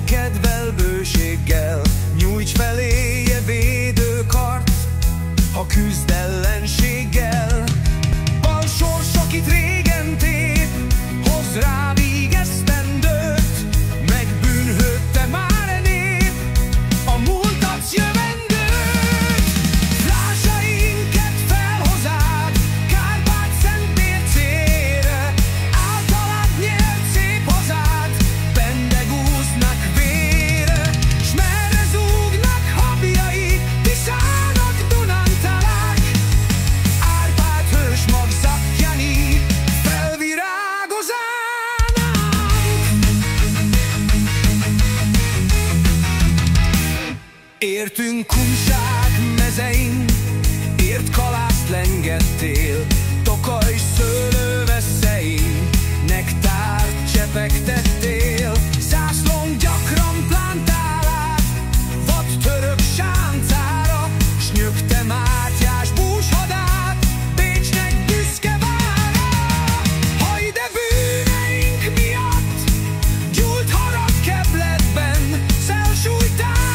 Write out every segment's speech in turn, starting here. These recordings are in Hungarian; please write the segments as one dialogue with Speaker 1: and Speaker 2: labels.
Speaker 1: Kedvel, bőséggel, nyújts feléje védőkart, ha küzd ellenséggel. Bal sors, akit régen tép, hozz rá végeztendőt, megbűnhődte már e nép, a múltat, jövendőt. Frásainket felhozád, Kárpát-Szent mércére, általad nyert szép hazád, pendegúznak értünk Kunság mezein, ért kalászt lengettél, Tokaj szőlőveszein, nektárt csepegtettél. Zászlónk gyakran plántál át, vad török sáncára, s nyögte Mátyás búshadát, Bécsnek büszke vára. Ha ide bűneink miatt gyúlt harag Kebledben, szelsújtál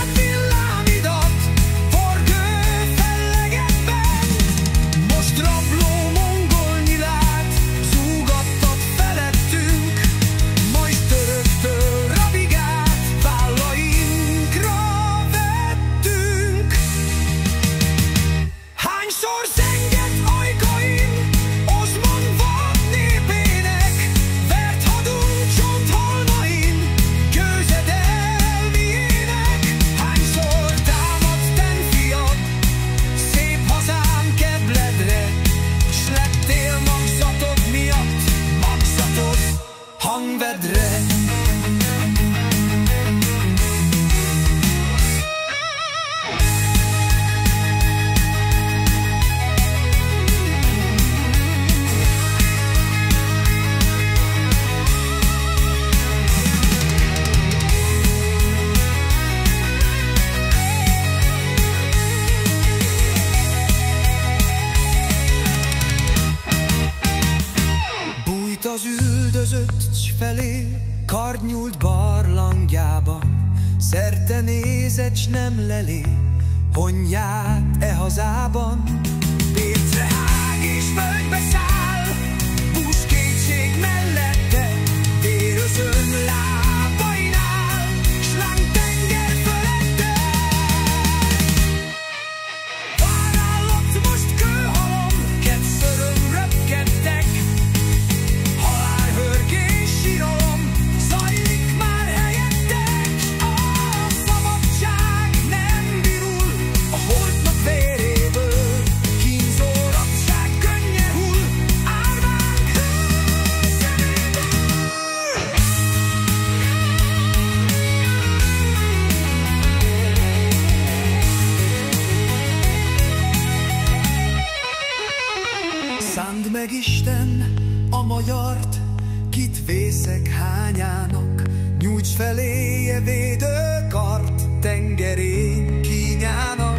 Speaker 1: hangvedre. Az üldözött felé, kard nyúlt barlangjában, szerte nézett, s nem lelé honnyát e hazában. Pécre hág és földbe száll, Bús kétség mellette, vérözön lábainál, s lángtenger fölette. Várállott most kőhalom, ketszörön röpkedtek, szánd meg Isten a magyart, kit vészek hányának, nyújts feléje védőkart, tengerén kínjának.